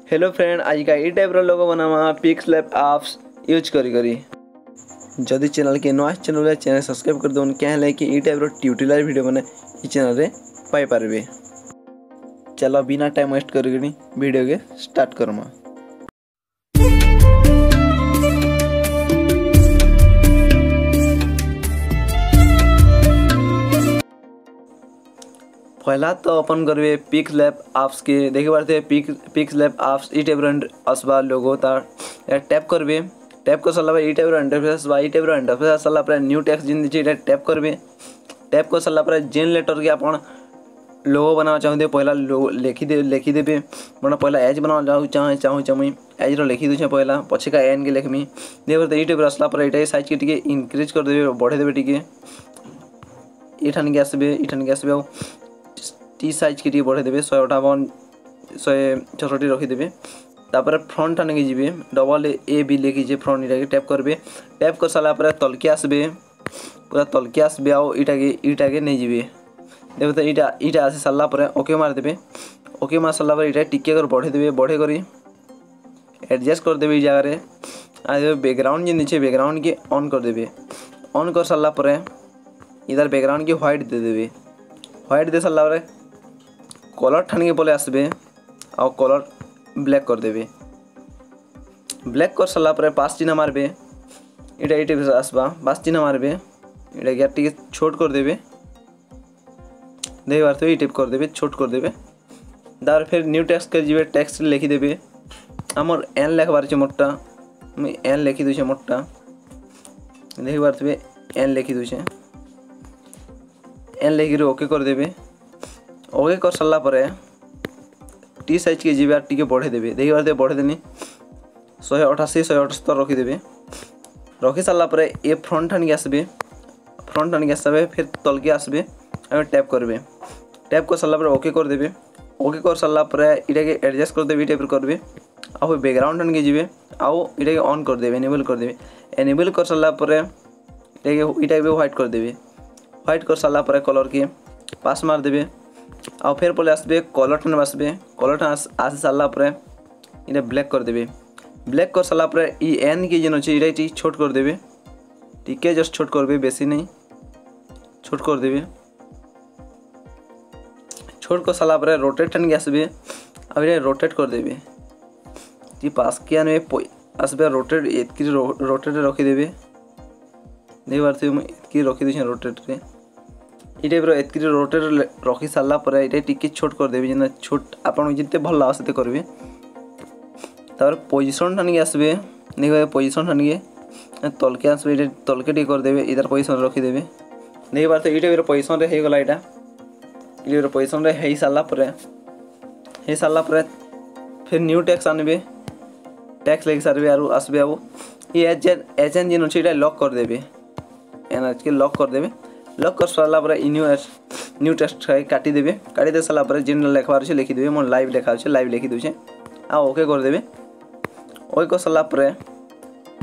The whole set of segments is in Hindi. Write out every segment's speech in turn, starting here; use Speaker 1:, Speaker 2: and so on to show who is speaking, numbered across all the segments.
Speaker 1: हेलो फ्रेंड, आज का टाइप लोगो बनावा पिक्सलैब एप्स यूज करी जदि चैनल के नया चैनल सब्सक्राइब कर दो क्या है कि टाइप ट्यूटोरियल वीडियो मैंने चैनल रे पाई पारबे। चलो बिना टाइम वेस्ट करी वीडियो के स्टार्ट करमा। पहला तो अपन करबे पिक्सलैब एप्स के देखे पारते पिक्सलैब एप्स ई टाइप आसबा लोगो तार टैप करबे। टैप कर सारा ई टाइप इंटरफेस आसबा। ई टाइप इंटरफेस सारा पर न्यू टेक्स्ट जिन दीजिए टैप करबे। टैप कर सारा पर जेन लेटर के अपन लोगो बनावा चाहते पहला लिखिदेवे। मैं पहला एज बनावा चाहूँ एज रो लिखी दूचे पहला पछे का एन के लिखमी। देखते ई टाइप आसला पर ये साइज के टिके इंक्रीज कर देबे बढ़े देबे टिके इठान के आसबे टी साइज के टिके बढ़े देबे 158 166 रखिदेबे। तापर फ्रंट आने के जीवे डबल ए बी लिखी फ्रंट इटा के टैप करबे। टैप कर सारा पर तलके आसबे पूरा तलके आसबे आओ इटा के नहीं जीवे। देखते इटा आसी सारा पर ओके मार देबे। ओके मार सारा पर इटा टिके कर बढ़े देबे बढ़े करी एडजस्ट कर देबे। जगह रे आ बैकग्राउंड जे नीचे बैकग्राउंड के ऑन कर देबे। ऑन कर सारा पर इधर बैकग्राउंड के व्हाइट दे देबे। व्हाइट दे सारा पर कलर ठान के बोले आसबे और कलर ब्लैक कर देबे। ब्लैक कर सारा पर पास चिन्ह मारबे इटा इटे आसबा पास चिन्ह मारबे इटा गैर टिके छोट कर देबे। देख पारते टिप कर देबे छोट कर देबे। तार फिर न्यू टेक्स्ट कर जीवे टेक्स्ट लिखी देबे। आमर एन लिखबार छे मोटा मुई एन लिखी दूचे मोटा देख पारते एन लिखी दूचे एन लिखी ओके कर देबे। ओके कर सारा पर टी साइज के जीवे टिके बढ़े देबे। देख पारते बढ़े देनी 188 178 रखिदेबे। रखी सारा पर ये फ्रंट आन के आसबे फिर तल के आसबे टैप करबे। टैप कर सारा पर ओके कर देबे। ओके कर सारा पर इटा के एडजस्ट कर देबे टाइप करबे। आउ बैकग्राउंड आन के जीवे आउ इटा के ऑन कर देबे एनेबल कर देबे। एनेबल कर सारा पर इटा के व्हाइट कर देबे। व्हाइट कर सारा पर कलर के पास मार देबे और फिर पहले आसबे कलर ठान आसबे। कलर ठान आसी सारा पर इटा ब्लैक कर देबे। ब्लैक कर सारा पर ई एन के जेन अच्छे इटा छोट कर देबे टिके जस्ट छोट करबे बेसी नहीं छोट कर देबे। छोट कर सारा पर रोटेट ठान के आसबे और इटा रोटेट कर देबे। ती पास के आने आसबे रोटेट एतकी रोटेट रखी देबे। देख पारते एतकी रखी दूचे रोटेट रे ई टाइप एतकी रोटेट रखी सारा पर ये टिके छोट कर देबे जेना छोट आपन जिते भल लाग सेते करबे। तार पोजीशन ठान के आसबे देखो पोजीशन ठान के तलके आसबे ये तलके टिके कर देबे इधर पोजीशन रखी देबे। देख पारते ई टाइप पोजीशन रे हे गला इटा ई पोजीशन रे हे सारा पर फिर न्यू टेक्स्ट आनबे टेक्स्ट लिख सारबे आरो आसबे आबो ये एजेंट जेन अछि इटा लॉक कर देबे एन एच के लॉक कर देबे। लॉक कर सारा पर न्यू टेक्स्ट काटी देबे। काटी दे सारा पर जेन लिखबार छै लिखि देबे। मोर लाइव लिखा छै लाइव लिखि दूचे आ ओके कर देबे। ओके कर सारा पर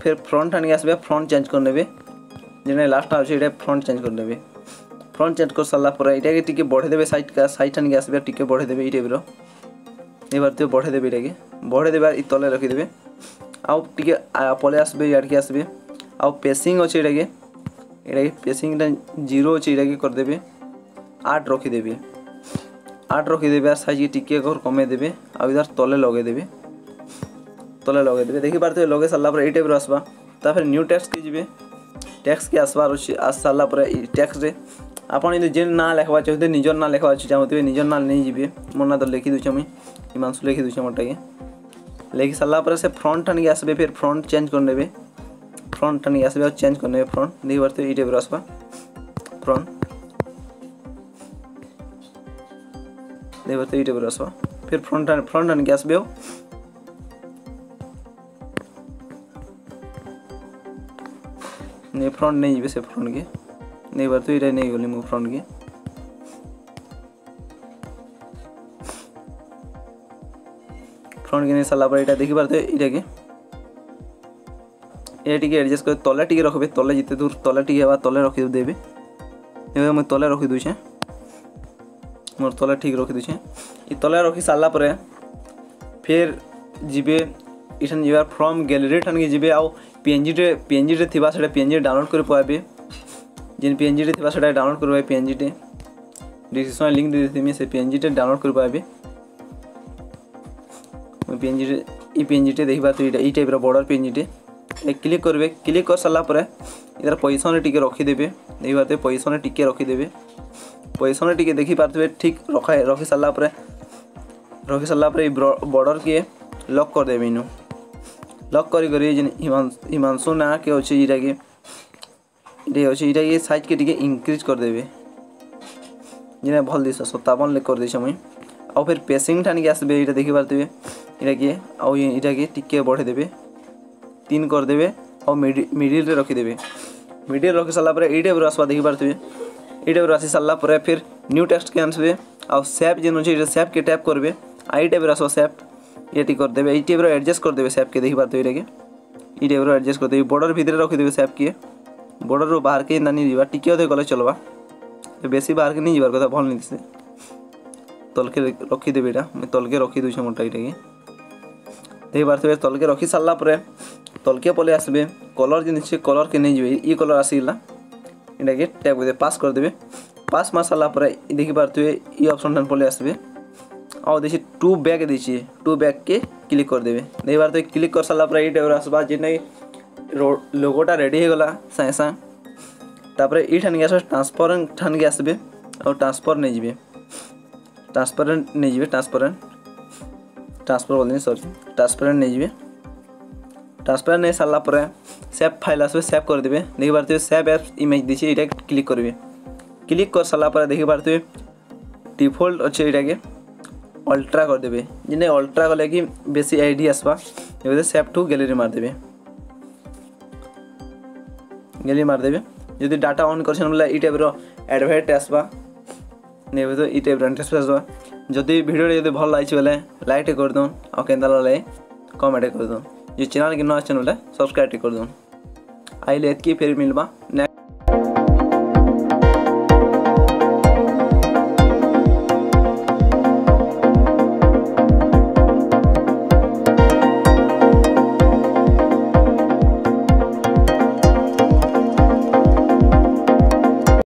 Speaker 1: फिर फ्रंट आन के आसबे फ्रंट चेंज कर नेबे जेने लास्ट आ छै इटा फ्रंट चेंज कर देबे। फ्रंट चेंज कर सारा पर इटा के टिके बढ़े देबे साइड का साइड आन के आसबे टिके बढ़े देबे ई टाइप रो ए बारते बढ़े देबे इटा के बढ़े देबे ई तले रखि देबे आउ टिके पले आसबे यार के आसबे आउ पेसिंग अछि इटा के पेसिंग 0 अछि इटा के कर देबे 8 रखि देबे 8 रखि देबे। साइज के टिके कर कमे देबे आ इधर तले लगे देबे देखि पारते लगे सारा पर ई टाइप आसबा। ता फिर न्यू टेक्स्ट के जीवे टेक्स्ट के आसबार अछि आस सारा पर ई टेक्स्ट रे आपन यदि जेन ना लिखबा चाहते निजर ना लिखबा चाहते निजर ना नहीं जीवे मोर ना तो लिखि दूचे मुई हिमांशु लिखि दूचे मोटा के लिखि सारा पर से फ्रंट आन के आसबे फिर फ्रंट चेंज कर नेबे। फ्रंट आन के आसबे और चेंज कर नेबे फ्रंट देख पारते ई टाइप आसबा फ्रंट देख पारते ई टाइप आसबा फिर फ्रंट आन के आसबे नहीं फ्रंट नहीं जीवे से फ्रंट के नहीं पारते इटा नहीं गली मु फ्रंट के नहीं सारा पर इटा देखि पारते इटा के ये टिके एडजस्ट कर तले टिके रखबे तले जिते दूर तले टिके हेबा तले रखि देबे। एबे मैं तले रखि दूचे मोर तले ठीक रखि दूचे ई तले रखि सारा पर फिर जीवे इठन जीवार फ्रॉम गैलरी ठन के जीवे आउ पीएनजी टे थिबा सेटा पीएनजी डाउनलोड कर पाबे जिन पीएनजी टे थिबा सेटा डाउनलोड करबे पीएनजी टे डिस्क्रिप्शन लिंक दे देथिमि से पीएनजी टे डाउनलोड कर पाबे पीएनजी टे देखबा तो ई टाइप रो बॉर्डर पीएनजी टे क्लिक करबे क्लिक कर साला पर इधर पोजीशन रे टिके रखी देबे देखबा तो पोजीशन रे टिके रखी देबे पोजीशन रे टिके देखि पारतबे ठीक रखी साला पर बॉर्डर के लॉक कर देबे इनु लॉक करी करी जे हिमांशु ना के अछि इटा के साइज के टिके इंक्रीज कर देबे जेना भल दिस 57 ले कर देछै मई आ फिर पेसिंग ठान के आसबे इटा देखि पारतबे इटा के टिके बढ़े देबे 3 कर देबे और मिडिल रे रखी देबे मिडिल रखि साला पर ई टाइप रो आसबा देखि पारतबे ई टाइप रो आसी साला पर फिर न्यू टेक्स्ट के आनबे और शेप जेन अछि शेप के टैप करबे आई टाइप रो आसबा शेप ये टी कर देबे ई टाइप रो एडजस्ट कर देबे शेप के देखि पारतबे इटा के ई टाइप रो एडजस्ट कर देबे बॉर्डर भीतर रखि देबे शेप के बॉर्डर रो बाहर के नानी जीवा टिके ओदे गले चलबा बेसी बाहर के नहीं जीवार कथा भल नहीं से तल के रखी देबे इटा मैं तल के रखी दुछ मोटा इटा के देख पारतबे तल के रखी साला पर तल के पले आसबे कलर जे नीचे कलर के नहीं जीवे ई कलर आसीला इटा के टैप दे पास कर देबे पास मार साला पर देखि पारतबे ई ऑप्शन ठन पले आसबे और देखि टू बैक देछि टू बैक के क्लिक कर देबे देख पारतबे क्लिक कर साला पर ई टाइप आसबा जे नै लोगोटा रेडी हो गला साए साए तापर ई ठन के आस ट्रांसपेरेंट ठन के आसबे और ट्रांसफर नहीं जीवे ट्रांसपेरेंट नहीं जीवे ट्रांसफर बोलनी सॉरी ट्रांसपेरेंट नहीं जीवे ट्रांसपेरेंट नहीं साला पर सेव फाइल आसबे सेव कर देबे देखि पारतबे सेव एज इमेज दिछि इटा क्लिक करबे क्लिक कर साला पर देखि पारतबे डिफॉल्ट अछि इटा के अल्ट्रा कर देबे जिने अल्ट्रा गले कि बेसी आईडी आसबा एबे सेव टू गैलरी मार देबे गैलरी मार देबे यदि डाटा ऑन करछन बोले ई टाइप रो एडवर्ट आसबा नेबे तो ई टाइप रो इंटरफेस आसबा जदि वीडियो यदि भल लागिछ बोले लाइक कर दो और केंदा लाले कमेंट कर दो ये चैनल के नया चैनल है सब्सक्राइब कर दो आइले एतकी फिर मिलबा।